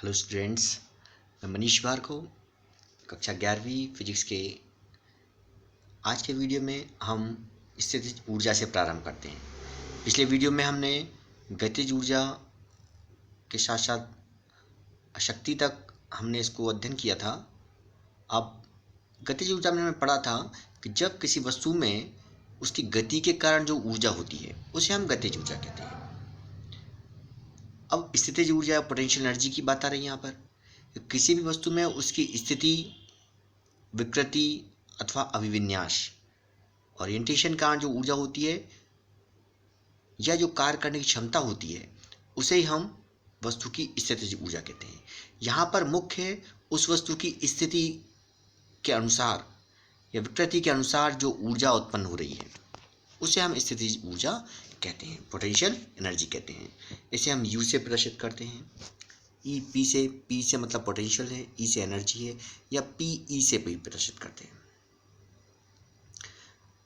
Hello students, मैं मनीष भार्गव, कक्षा 11वीं फिजिक्स के आज के वीडियो में हम स्थितिज ऊर्जा से प्रारंभ करते हैं। पिछले वीडियो में हमने गतिज ऊर्जा के साथ साथ शक्ति तक हमने इसको अध्ययन किया था। अब गतिज ऊर्जा में हमने पढ़ा था कि जब किसी वस्तु में उसकी गति के कारण जो ऊर्जा होती है उसे हम गतिज ऊर्जा कहते हैं। अब स्थितिज ऊर्जा पोटेंशियल एनर्जी की बात आ रही है यहाँ पर। किसी भी वस्तु में उसकी स्थिति, विकृति अथवा अभिविन्यास, ओरिएंटेशन का जो ऊर्जा होती है या जो कार्य करने की क्षमता होती है उसे ही हम वस्तु की स्थितिज ऊर्जा कहते हैं। यहाँ पर मुख्य उस वस्तु की स्थिति के अनुसार या विकृति के अनुसार जो ऊर्जा उत्पन्न हो रही है उसे हम स्थितिज ऊर्जा कहते हैं, पोटेंशियल एनर्जी कहते हैं। इसे हम यू से प्रदर्शित करते हैं। पी से मतलब पोटेंशियल है, ई से एनर्जी है, या पी ई से भी प्रदर्शित करते हैं।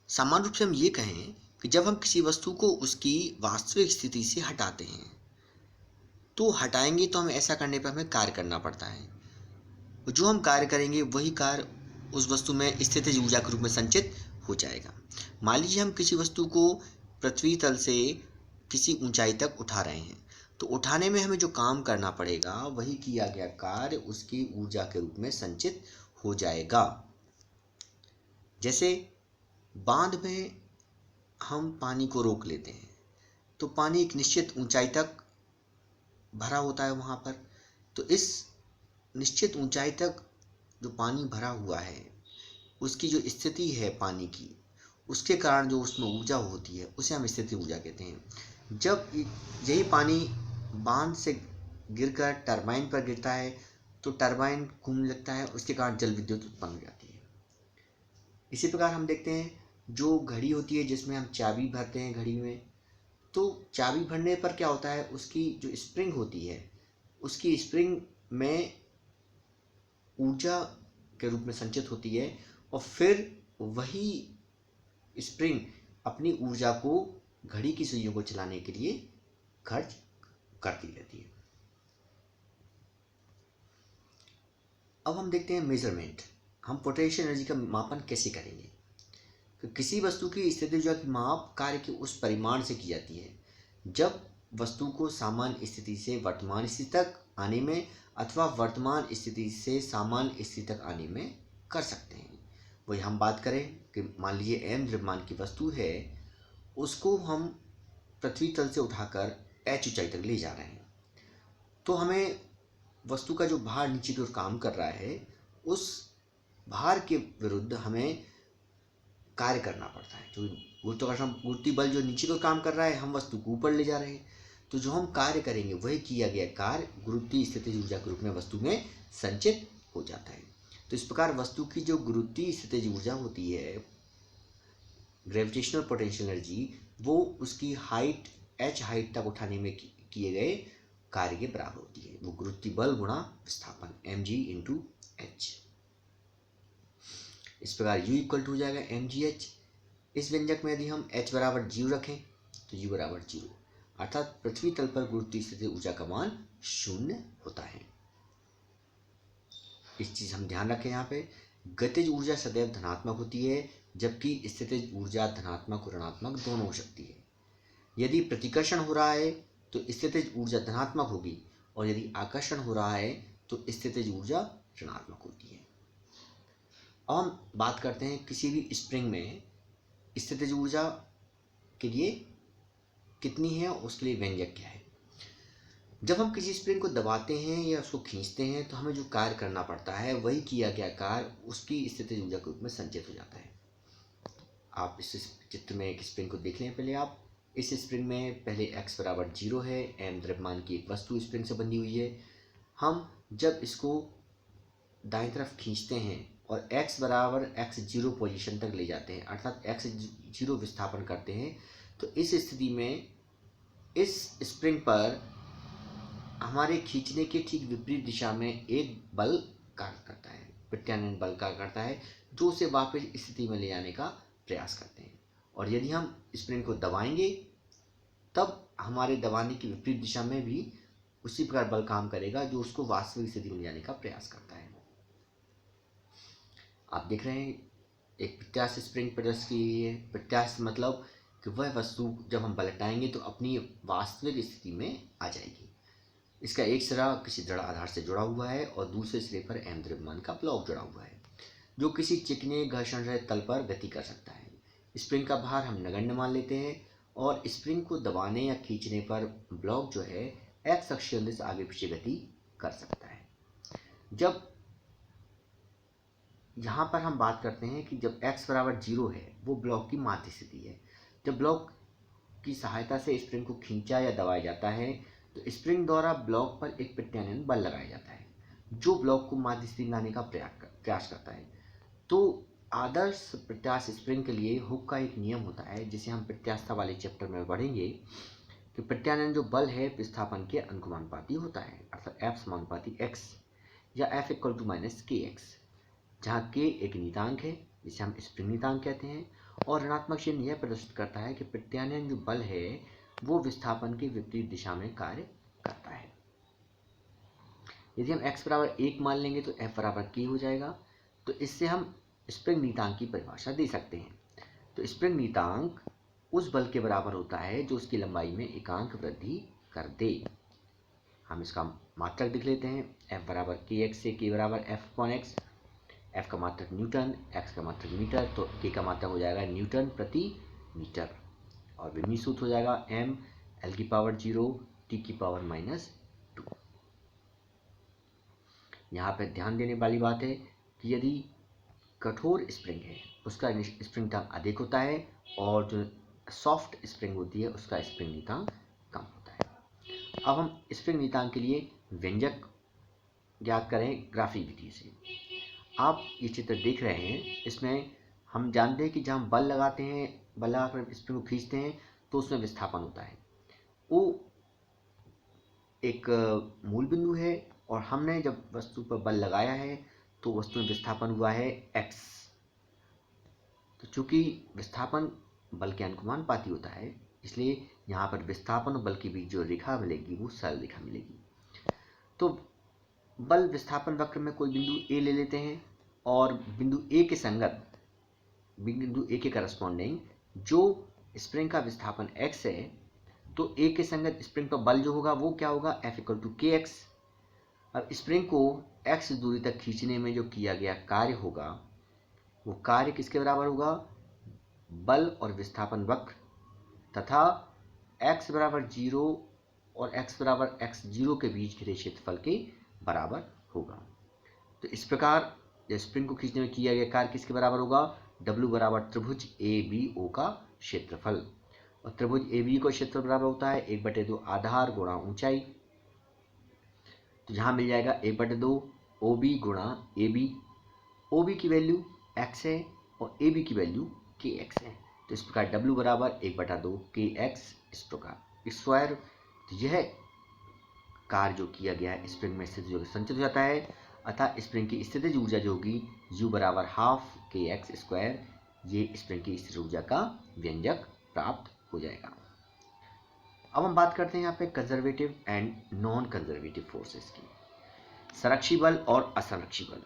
सामान्य रूप से हम ये कहें कि जब हम किसी वस्तु को उसकी वास्तविक स्थिति से हटाते हैं तो हटाएंगे तो हमें ऐसा करने पर हमें कार्य करना पड़ता है। जो हम कार्य करेंगे वही कार्य उस वस्तु में स्थितिज ऊर्जा के रूप में संचित हो जाएगा। मान लीजिए हम किसी वस्तु को पृथ्वी तल से किसी ऊंचाई तक उठा रहे हैं, तो उठाने में हमें जो काम करना पड़ेगा वही किया गया कार्य उसकी ऊर्जा के रूप में संचित हो जाएगा। जैसे बांध में हम पानी को रोक लेते हैं तो पानी एक निश्चित ऊंचाई तक भरा होता है वहाँ पर, तो इस निश्चित ऊंचाई तक जो पानी भरा हुआ है उसकी जो स्थिति है पानी की, उसके कारण जो उसमें ऊर्जा होती है उसे हम स्थितिज ऊर्जा कहते हैं। जब यही पानी बांध से गिरकर टरबाइन पर गिरता है तो टरबाइन घूमने लगता है, उसके कारण जल विद्युत उत्पन्न हो जाती है। इसी प्रकार हम देखते हैं जो घड़ी होती है जिसमें हम चाबी भरते हैं घड़ी में, तो चाबी भरने पर क्या होता है, उसकी जो स्प्रिंग होती है उसकी स्प्रिंग में ऊर्जा के रूप में संचित होती है और फिर वही स्प्रिंग अपनी ऊर्जा को घड़ी की सुइयों को चलाने के लिए खर्च करती रहती है। अब हम देखते हैं मेजरमेंट। हम पोटेंशियल एनर्जी का मापन कैसे करेंगे। तो किसी वस्तु की स्थिति ऊर्जा की माप कार्य के उस परिमाण से की जाती है जब वस्तु को सामान्य स्थिति से वर्तमान स्थिति तक आने में अथवा वर्तमान स्थिति से सामान्य स्थिति तक आने में कर सकते हैं। वही हम बात करें कि मान लीजिए एम द्रव्यमान की वस्तु है, उसको हम पृथ्वी तल से उठाकर एच ऊंचाई तक ले जा रहे हैं, तो हमें वस्तु का जो भार नीचे की ओर काम कर रहा है उस भार के विरुद्ध हमें कार्य करना पड़ता है। जो गुरुत्वाकर्षण बल जो नीचे को काम कर रहा है, हम वस्तु को ऊपर ले जा रहे हैं, तो जो हम कार्य करेंगे वही किया गया कार्य गुरुत्वीय स्थितिज ऊर्जा के रूप में वस्तु में संचित हो जाता है। तो इस प्रकार वस्तु की जो गुरुत्वीय स्थितिज ऊर्जा होती है, ग्रेविटेशनल पोटेंशियल एनर्जी, वो उसकी हाइट एच हाइट तक उठाने में किए गए कार्य के बराबर होती है। वो गुरुत्वीय बल गुणा विस्थापन mg/h। इस प्रकार u इक्वल टू हो जाएगा mgh। इस व्यंजक में यदि हम h बराबर 0 रखें तो u बराबर 0, अर्थात पृथ्वी तल पर गुरुत्वीय स्थितिज ऊर्जा का मान 0 होता है। इस चीज हम ध्यान रखें। यहाँ पे गतिज ऊर्जा सदैव धनात्मक होती है, जबकि स्थितिज ऊर्जा धनात्मक और ऋणात्मक दोनों हो सकती है। यदि प्रतिकर्षण हो रहा है तो स्थितिज ऊर्जा धनात्मक होगी और यदि आकर्षण हो रहा है तो स्थितिज ऊर्जा ऋणात्मक होती है। अब हम बात करते हैं किसी भी स्प्रिंग में स्थितिज ऊर्जा के लिए कितनी है, उसके लिए व्यंजक क्या है। जब हम किसी स्प्रिंग को दबाते हैं या उसको खींचते हैं तो हमें जो कार्य करना पड़ता है वही किया गया कार्य उसकी स्थितिज ऊर्जा के रूप में संचित हो जाता है। आप इस चित्र में एक स्प्रिंग को देख लें। पहले आप इस स्प्रिंग में पहले x बराबर 0 है, m द्रव्यमान की एक वस्तु स्प्रिंग से बंधी हुई है। हम जब इसको दाईं तरफ खींचते हैं और x बराबर x0 पोजीशन तक ले जाते हैं, अर्थात x0 विस्थापन करते हैं, तो इस स्थिति में इस स्प्रिंग पर हमारे खींचने के ठीक विपरीत दिशा में एक बल कार्य करता है, प्रत्यानयन बल कार्य करता है, जो उसे वापस स्थिति में ले जाने का प्रयास करते हैं। और यदि हम स्प्रिंग को दबाएंगे तब हमारे दबाने की विपरीत दिशा में भी उसी प्रकार बल काम करेगा जो उसको वास्तविक स्थिति में ले जाने का प्रयास करता है। आप देख रहे हैं एक प्रत्यास्थ स्प्रिंग प्रदर्शित की गई है। प्रत्यास्थ मतलब कि वह वस्तु जब हम बल हटाएंगे तो अपनी वास्तविक स्थिति में आ जाएगी। इसका एक सिरा किसी दृढ़ आधार से जुड़ा हुआ है और दूसरे सिरे पर m द्रव्यमान का ब्लॉक जुड़ा हुआ है जो किसी चिकने घर्षण रहित तल पर गति कर सकता है। स्प्रिंग का भार हम नगण्य मान लेते हैं और स्प्रिंग को दबाने या खींचने पर ब्लॉक जो है एक्स अक्षीय से आगे पीछे गति कर सकता है। जब यहाँ पर हम बात करते हैं कि जब x बराबर 0 है वो ब्लॉक की माध्य स्थिति है। जब ब्लॉक की सहायता से स्प्रिंग को खींचा या दबाया जाता है तो स्प्रिंग द्वारा ब्लॉक पर एक प्रत्यानयन बल लगाया जाता है जो ब्लॉक को माध्य स्थिति में लाने का प्रयास करता है। तो आदर्श प्रत्यास्थ स्प्रिंग के लिए हुक का एक नियम होता है जिसे हम प्रत्यास्थता वाले चैप्टर में पढ़ेंगे कि प्रत्यानयन जो बल है विस्थापन के अनुपाती होता है, अर्थात F समानुपाती x या F इक्वल टू माइनस के एक्स, जहाँ k एक नियतांक है जिसे हम स्प्रिंग नियतांक कहते हैं और ऋणात्मक चिन्ह यह प्रदर्शित करता है कि प्रत्यानयन जो बल है वो विस्थापन के विपरीत दिशा में कार्य करता है। यदि हम x बराबर 1 मान लेंगे तो F बराबर k हो जाएगा। तो इससे हम स्प्रिंग नियतांक की परिभाषा दे सकते हैं। तो स्प्रिंग नियतांक उस बल के बराबर होता है जो उसकी लंबाई में एकांक वृद्धि कर दे। हम इसका मात्रक लिख लेते हैं। F बराबर के एक्स से k बराबर F अपॉन एक्स। F का मात्रक न्यूटन, x का मात्रक मीटर, तो k का मात्रक हो जाएगा न्यूटन प्रति मीटर और विमीय सूत्र हो जाएगा m l की पावर 0 t की पावर -2। यहाँ पर ध्यान देने वाली बात है कि यदि कठोर स्प्रिंग है उसका स्प्रिंग नियतांक अधिक होता है और जो सॉफ्ट स्प्रिंग होती है उसका स्प्रिंग नियतांक कम होता है। अब हम स्प्रिंग नियतांक के लिए व्यंजक ज्ञात करें ग्राफिक विधि से। आप ये चित्र देख रहे हैं, इसमें हम जानते हैं कि जब हम बल लगाते हैं, बल लगाकर स्प्रिंग को खींचते हैं तो उसमें विस्थापन होता है। वो एक मूल बिंदु है और हमने जब वस्तु पर बल लगाया है तो वस्तु में विस्थापन हुआ है x। तो चूंकि विस्थापन बल के अनुपाती होता है इसलिए यहाँ पर विस्थापन और बल के बीच जो रेखा मिलेगी वो सरल रेखा मिलेगी। तो बल विस्थापन वक्र में कोई बिंदु A ले लेते हैं और बिंदु A के संगत, बिंदु A के करस्पॉन्डिंग जो स्प्रिंग का विस्थापन x है तो A के संगत स्प्रिंग पर बल जो होगा वो क्या होगा F इक्वल टू के एक्स। अब स्प्रिंग को x दूरी तक खींचने में जो किया गया कार्य होगा वो कार्य किसके बराबर होगा, बल और विस्थापन वक्र तथा x बराबर 0 और x बराबर x0 के बीच घिरे क्षेत्रफल के बराबर होगा। तो इस प्रकार स्प्रिंग को खींचने में किया गया कार्य किसके बराबर होगा, W बराबर त्रिभुज ABO का क्षेत्रफल। और त्रिभुज ABO का क्षेत्रफल बराबर होता है 1/2 आधार गुणा ऊंचाई। तो यहाँ मिल जाएगा 1/2 OB गुणा AB। OB की वैल्यू x है और AB की वैल्यू kx है। तो इस प्रकार W बराबर 1/2 kx इस प्रकार स्क्वायर। तो यह कार्य जो किया गया है स्प्रिंग में स्थिति जो संचित हो जाता है, अतः स्प्रिंग की स्थितिज ऊर्जा जो होगी U बराबर हाफ kx स्क्वायर, ये स्प्रिंग की स्थितिज ऊर्जा का व्यंजक प्राप्त हो जाएगा। अब हम बात करते हैं यहाँ पे conservative and non conservative forces की। संरक्षी बल और असंरक्षी बल।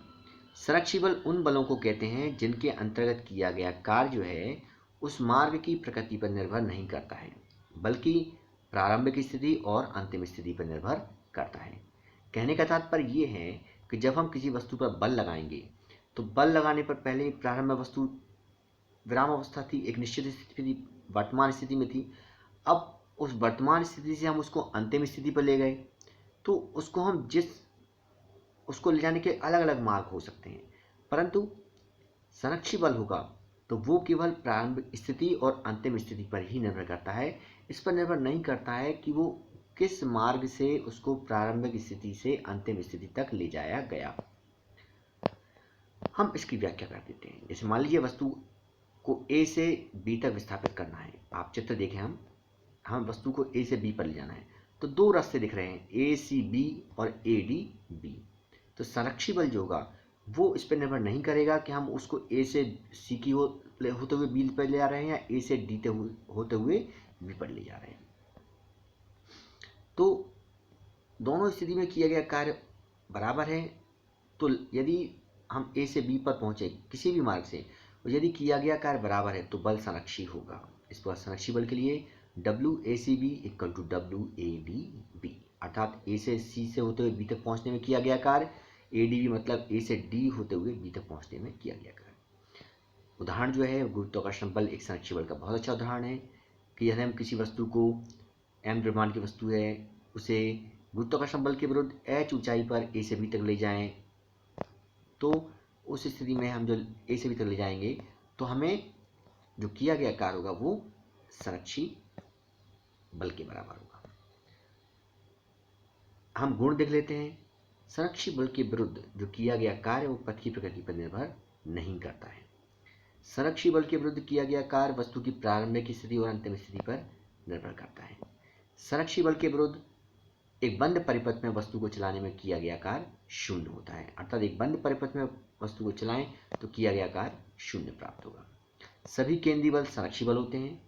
संरक्षी बल उन बलों को कहते हैं जिनके अंतर्गत किया गया कार्य जो है उस मार्ग की प्रकृति पर निर्भर नहीं करता है बल्कि प्रारंभिक स्थिति और अंतिम स्थिति पर निर्भर करता है। कहने का तात्पर्य ये है कि जब हम किसी वस्तु पर बल लगाएंगे तो बल लगाने पर पहले प्रारंभ वस्तु विराम अवस्था थी, एक निश्चित स्थिति थी, वर्तमान स्थिति में थी। अब उस वर्तमान स्थिति से हम उसको अंतिम स्थिति पर ले गए तो उसको हम उसको ले जाने के अलग अलग मार्ग हो सकते हैं, परंतु संरक्षी बल होगा तो वो केवल प्रारंभिक स्थिति और अंतिम स्थिति पर ही निर्भर करता है। इस पर निर्भर नहीं करता है कि वो किस मार्ग से उसको प्रारंभिक स्थिति से अंतिम स्थिति तक ले जाया गया। हम इसकी व्याख्या कर देते हैं। जैसे मान लीजिए वस्तु को A से B तक विस्थापित करना है। आप चित्र देखें, हम वस्तु को A से B पर ले जाना है तो दो रास्ते दिख रहे हैं, ACB और ADB। तो संरक्षी बल जो होगा वो इस पर निर्भर नहीं करेगा कि हम उसको A से C की होते हुए B पर ले जा रहे हैं या A से D होते हुए B पर ले जा रहे हैं। तो दोनों स्थिति में किया गया कार्य बराबर है, तो यदि हम ए से बी पर पहुंचे किसी भी मार्ग से और यदि किया गया कार्य बराबर है तो बल संरक्षी होगा। इस पर संरक्षी बल के लिए WACB इक्वल टू WADB, अर्थात ए से सी से होते हुए बी तक पहुंचने में किया गया कार्य, ADB मतलब ए से डी होते हुए बी तक पहुंचने में किया गया कार्य। उदाहरण जो है गुरुत्वाकर्षण बल एक संरक्षी बल का बहुत अच्छा उदाहरण है कि यदि हम किसी वस्तु को m द्रव्यमान की वस्तु है उसे गुरुत्वाकर्षण बल के विरुद्ध h ऊंचाई पर a से b तक ले जाएं, तो उस स्थिति में हम जो a से b तक ले जाएंगे तो हमें जो किया गया कार्य होगा वो संरक्षी बल के बराबर होगा। हम गुण देख लेते हैं। संरक्षी बल के विरुद्ध जो किया गया कार्य वो पथ की प्रकृति पर निर्भर नहीं करता है। संरक्षी बल के विरुद्ध किया गया कार्य वस्तु की प्रारंभिक स्थिति और अंतिम स्थिति पर निर्भर करता है। संरक्षी बल के विरुद्ध एक बंद परिपथ में वस्तु को चलाने में किया गया कार्य शून्य होता है, अर्थात एक बंद परिपथ में वस्तु को चलाएं तो किया गया कार्य शून्य प्राप्त होगा। सभी केंद्रीय बल संरक्षी बल होते हैं।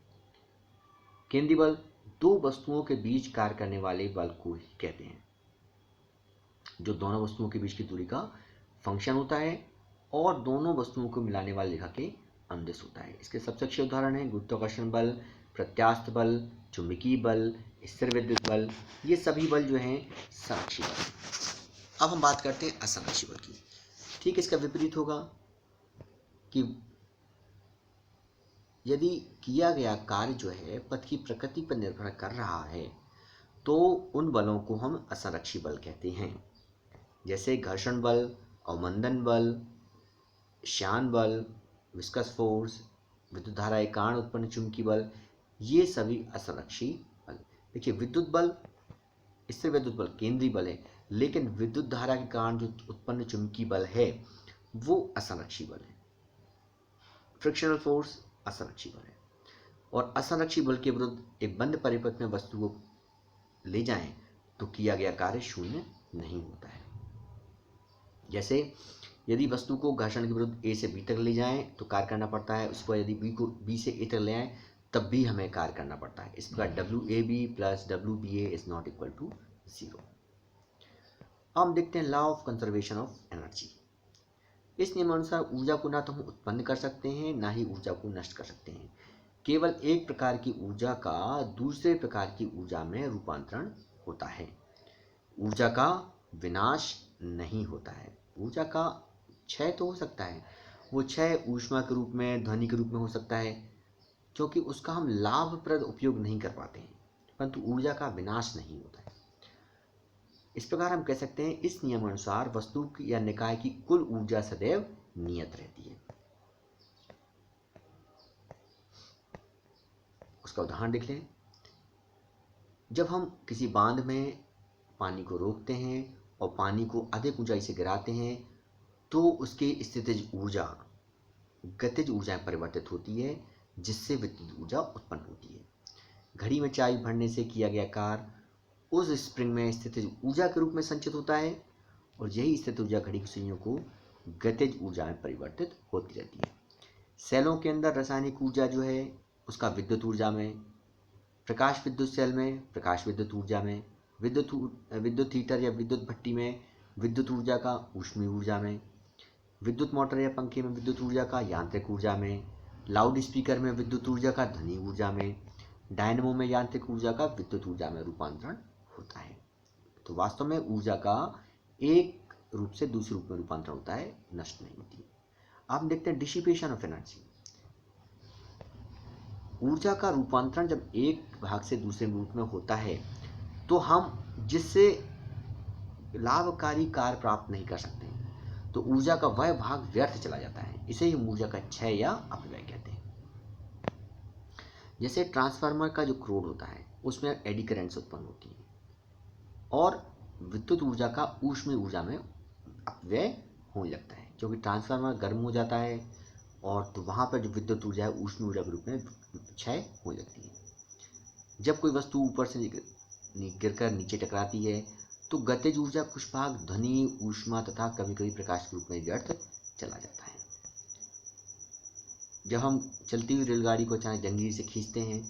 केंद्रीय बल दो वस्तुओं के बीच कार्य करने वाले बल को ही कहते हैं, जो दोनों वस्तुओं के बीच की दूरी का फंक्शन होता है और दोनों वस्तुओं को मिलाने वाली रेखा के अनुदिश होता है। इसके सबसे अच्छे उदाहरण हैं गुरुत्वाकर्षण बल, प्रत्यास्थ बल, चुंबकीय बल, स्थिर विद्युत बल। ये सभी बल जो हैं संरक्षी बल। अब हम बात करते हैं असंरक्षी बल की। ठीक इसका विपरीत होगा कि यदि किया गया कार्य जो है पथ की प्रकृति पर निर्भर कर रहा है तो उन बलों को हम असंरक्षी बल कहते हैं, जैसे घर्षण बल, अवमंदन बल, श्यान बल, विस्कस फोर्स, विद्युत धारा के कारण उत्पन्न चुंबकीय बल, ये सभी असंरक्षी बल। देखिए विद्युत बल, स्थिर विद्युत बल केंद्रीय बल है, लेकिन विद्युत धारा के कारण जो उत्पन्न चुंबकीय बल है वो असंरक्षी बल है। फ्रिक्शनल फोर्स असंरक्षी बल है। और असंरक्षी बल के विरुद्ध एक बंद परिपथ में वस्तु को ले जाएं तो किया गया कार्य शून्य नहीं होता है। जैसे यदि वस्तु को घर्षण के विरुद्ध ए से बी तक ले जाएं तो कार्य करना पड़ता है, उसको यदि बी को बी से ए तक ले आएं तब भी हमें कार्य करना पड़ता है। इस प्रकार WAB plus WBA is not equal to 0। हम देखते हैं law of conservation of energy. इस नियमानुसार ऊर्जा को ना तो हम उत्पन्न कर सकते हैं ना ही ऊर्जा को नष्ट कर सकते हैं। केवल एक प्रकार की ऊर्जा का दूसरे प्रकार की ऊर्जा में रूपांतरण होता है। ऊर्जा का विनाश नहीं होता है। ऊर्जा का क्षय तो हो सकता है, वो क्षय ऊष्मा के रूप में, ध्वनि के रूप में हो सकता है, क्योंकि उसका हम लाभप्रद उपयोग नहीं कर पाते हैं, परंतु ऊर्जा का विनाश नहीं होता है। इस प्रकार हम कह सकते हैं इस नियमानुसार वस्तु या निकाय की कुल ऊर्जा सदैव नियत रहती है। उसका उदाहरण देख लें। जब हम किसी बांध में पानी को रोकते हैं और पानी को अधिक ऊंचाई से गिराते हैं तो उसकी स्थितिज ऊर्जा गतिज ऊर्जा में परिवर्तित होती है, जिससे विद्युत ऊर्जा उत्पन्न होती है। घड़ी में चाबी भरने से किया गया कार्य उस स्प्रिंग में स्थितिज ऊर्जा के रूप में संचित होता है और यही स्थित ऊर्जा घड़ी की सुइयों को गतिज ऊर्जा में परिवर्तित होती रहती है। सेलों के अंदर रासायनिक ऊर्जा जो है उसका विद्युत ऊर्जा में, प्रकाश विद्युत सेल में प्रकाश विद्युत ऊर्जा में, विद्युत हीटर या विद्युत भट्टी में विद्युत ऊर्जा का ऊष्मीय ऊर्जा में, विद्युत मोटर या पंखे में विद्युत ऊर्जा का यांत्रिक ऊर्जा में, लाउड स्पीकर में विद्युत ऊर्जा का ध्वनि ऊर्जा में, डायनमो में यांत्रिक ऊर्जा का विद्युत ऊर्जा में रूपांतरण होता है। तो वास्तव में ऊर्जा का एक रूप से दूसरे रूप में रूपांतरण होता है, नष्ट नहीं होती। आप देखते हैं डिसिपेशन ऑफ एनर्जी। ऊर्जा का रूपांतरण जब एक भाग से दूसरे रूप में होता है तो हम जिससे लाभकारी कार्य प्राप्त नहीं कर सकते, तो ऊर्जा का वह भाग व्यर्थ चला जाता है। इसे ही ऊर्जा का क्षय या अपव्यय कहते हैं। जैसे ट्रांसफार्मर का जो क्रोड होता है उसमें एडी करंट्स उत्पन्न होती हैं और विद्युत ऊर्जा का ऊष्मीय ऊर्जा में अपव्यय होने लगता है, क्योंकि ट्रांसफार्मर गर्म हो जाता है और तो वहाँ पर जो विद्युत ऊर्जा है ऊष्मीय ऊर्जा के रूप में क्षय हो जाती है। जब कोई वस्तु ऊपर से गिरकर नीचे टकराती है तो गतिज ऊर्जा कुछ भाग ध्वनि, ऊष्मा तथा कभी कभी प्रकाश के रूप में व्यर्थ चला जाता है। जब हम चलती हुई रेलगाड़ी को अचानक जंजीर से खींचते हैं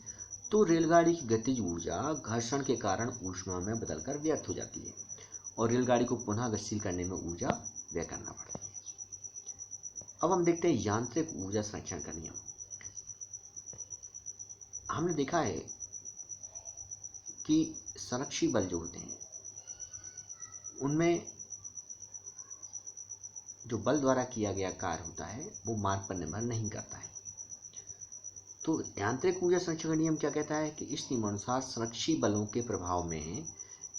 तो रेलगाड़ी की गतिज ऊर्जा घर्षण के कारण ऊष्मा में बदलकर व्यर्थ हो जाती है और रेलगाड़ी को पुनः गतिशील करने में ऊर्जा व्यय करना पड़ता है। अब हम देखते हैं यांत्रिक ऊर्जा संरक्षण का नियम। हमने देखा है कि संरक्षी बल जो होते हैं उनमें जो बल द्वारा किया गया कार्य होता है वो मार्ग पर निर्भर नहीं करता है। तो यांत्रिक ऊर्जा संरक्षण का नियम क्या कहता है कि इस नियमानुसार संरक्षी बलों के प्रभाव में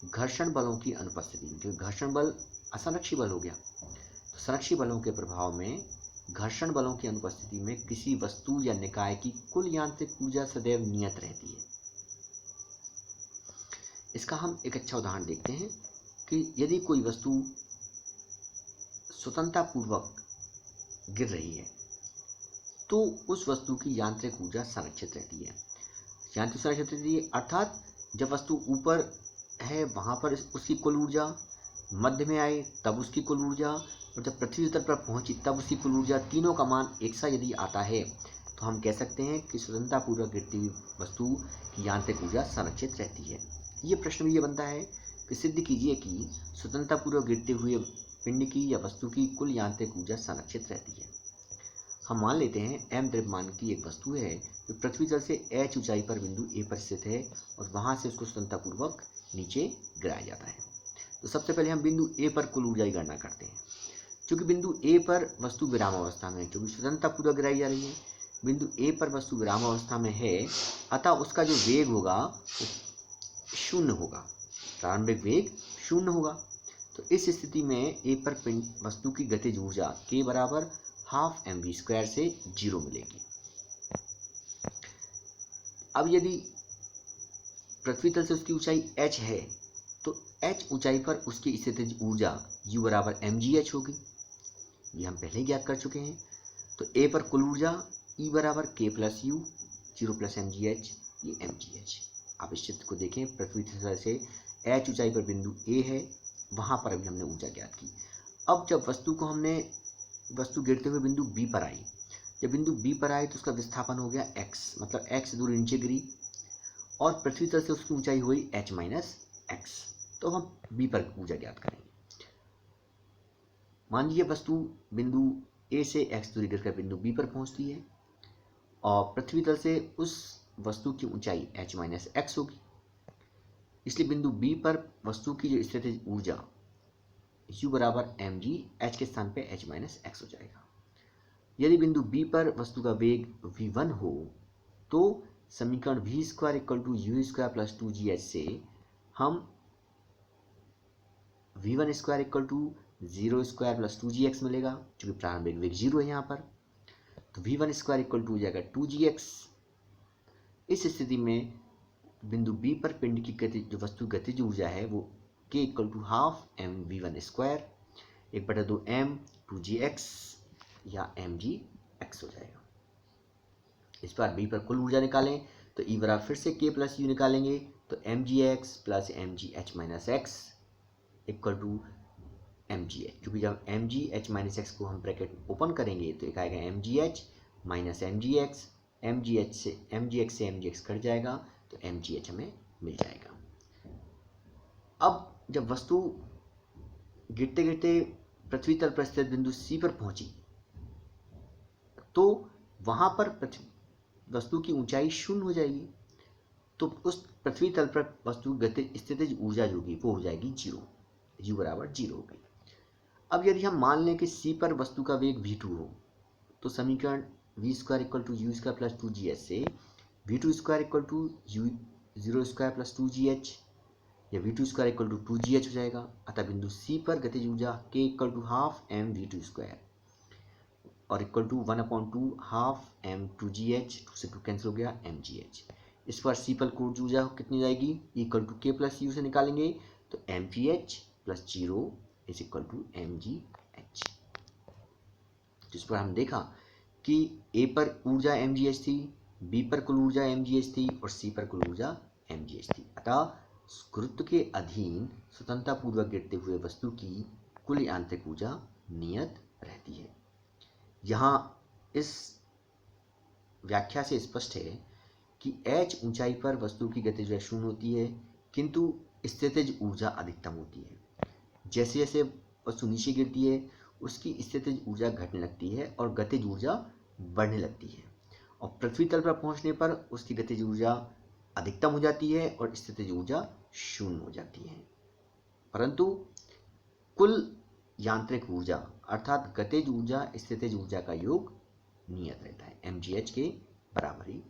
घर्षण बलों की अनुपस्थिति, क्योंकि घर्षण बल असंरक्षी बल हो गया, तो संरक्षी बलों के प्रभाव में घर्षण बलों की अनुपस्थिति में किसी वस्तु या निकाय की कुल यांत्रिक ऊर्जा सदैव नियत रहती है। इसका हम एक अच्छा उदाहरण देखते हैं कि यदि कोई वस्तु स्वतंत्रतापूर्वक गिर रही है तो उस वस्तु की यांत्रिक ऊर्जा संरक्षित रहती है। यांत्रिक संरक्षित रहती है अर्थात जब वस्तु ऊपर है वहां पर उसकी कुल ऊर्जा, मध्य में आए तब उसकी कुल ऊर्जा, और जब पृथ्वी तल पर पहुंची तब उसकी कुल ऊर्जा, तीनों का मान एक सा यदि आता है तो हम कह सकते हैं कि स्वतंत्रतापूर्वक गिरती हुई वस्तु की यांत्रिक ऊर्जा संरक्षित रहती है। ये प्रश्न भी ये बनता है कि सिद्ध कीजिए कि स्वतंत्रतापूर्वक गिरते हुए पिंड की या वस्तु की कुल यांत्रिक ऊर्जा संरक्षित रहती है। हम मान लेते हैं m द्रव्यमान की एक वस्तु है जो पृथ्वी तल से h ऊंचाई पर बिंदु A पर स्थित है और वहां से उसको स्वतंत्रतापूर्वक नीचे गिराया जाता है। तो सबसे पहले हम बिंदु A पर कुल ऊर्जा की गणना करते हैं। क्योंकि बिंदु A पर वस्तु विराम अवस्था में है, क्योंकि स्वतंत्रतापूर्वक गिराई जा रही है, बिंदु A पर वस्तु विराम अवस्था में है, अतः उसका जो वेग होगा वो शून्य होगा, प्रारंभिक वेग शून्य होगा। तो इस स्थिति में A पर पिंड वस्तु की गतिज ऊर्जा K बराबर हाफ mv² से 0 मिलेगी। अब यदि पृथ्वी तल से उसकी ऊंचाई h है तो h ऊंचाई पर उसकी स्थितिज ऊर्जा U बराबर mgh होगी, ये हम पहले ही ज्ञात कर चुके हैं। तो A पर कुल ऊर्जा E बराबर k plus U 0 plus mgh, ये mgh। आप इस चित्र को देखें, पृथ्वी तल से h ऊंचाई पर बिंदु A है, वहां पर अभी हमने ऊर्जा ज्ञात की। अब जब वस्तु गिरते हुए बिंदु B पर आई, जब बिंदु B पर आई तो उसका विस्थापन हो गया x, मतलब x दूरी नीचे गिरी और पृथ्वी तल से उसकी ऊंचाई हुई h माइनस x। तो हम B पर ऊर्जा ज्ञात करेंगे। मान लीजिए वस्तु बिंदु A से x दूरी गिरकर बिंदु B पर पहुंचती है और पृथ्वी तल से उस वस्तु की ऊंचाई h माइनस x होगी, इसलिए बिंदु B पर वस्तु की जो स्थितिज ऊर्जा U बराबर mg, h के स्थान पे h माइनस x हो जाएगा। यदि बिंदु B पर वस्तु का वेग v1 हो तो समीकरण v² = u² प्लस 2gh से हम v1² = 0² प्लस 2gx मिलेगा, क्योंकि प्रारंभिक वेग 0 है यहाँ पर। तो v1² = हो जाएगा 2gx। इस स्थिति में बिंदु B पर पिंड की गति जो वस्तु गतिज ऊर्जा है वो k = half mv1² 1/2 m 2gx या mgx हो जाएगा। इस बार B पर कुल ऊर्जा निकालें तो E बराबर फिर से k प्लस U निकालेंगे तो mgx plus mgh minus x equal to mgh, क्योंकि जब mgh माइनस x को हम ब्रैकेट ओपन करेंगे तो एक आएगा mgh माइनस mgx, mgx से mgx कट जाएगा तो mgh हमें मिल जाएगा। अब जब वस्तु गिरते गिरते पृथ्वी तल पर स्थित बिंदु C पर पहुंची तो वहां पर वस्तु की ऊंचाई शून्य हो जाएगी, तो उस पृथ्वी तल पर वस्तु स्थितिज ऊर्जा जो होगी वो हो जाएगी 0, U बराबर 0 हो गई। अब यदि हम मान लें कि C पर वस्तु का वेग v2 हो तो समीकरण v² = u² प्लस 2gh से v2² = u0² प्लस 2gh या v2² = 2gh हो जाएगा। अतः बिंदु C पर गतिज ऊर्जा k = हाफ mv2² और इक्वल टू 1/2 हाफ m2gh, 2 से 2 कैंसिल हो गया mgh। इस पर C पर कुल ऊर्जा कितनी जाएगी, equal to k plus U से निकालेंगे तो mgh plus 0 is equal to mgh। जिस पर हम देखा कि A पर ऊर्जा mgh थी, B पर कुल ऊर्जा mgh थी और C पर कुल ऊर्जा mgh थी। अतः गुरुत्व के अधीन स्वतंत्रतापूर्वक गिरते हुए वस्तु की कुल यांत्रिक ऊर्जा नियत रहती है। यहाँ इस व्याख्या से स्पष्ट है कि h ऊंचाई पर वस्तु की गतिज ऊर्जा शून्य होती है, किंतु स्थितिज ऊर्जा अधिकतम होती है। जैसे जैसे वस्तु नीचे गिरती है उसकी स्थितिज ऊर्जा घटने लगती है और गतिज ऊर्जा बढ़ने लगती है, और पृथ्वी तल पर पहुंचने पर उसकी गतिज ऊर्जा अधिकतम हो जाती है और स्थितिज ऊर्जा शून्य हो जाती है। परंतु कुल यांत्रिक ऊर्जा अर्थात गतिज ऊर्जा स्थितिज ऊर्जा का योग नियत रहता है, mgh के बराबर ही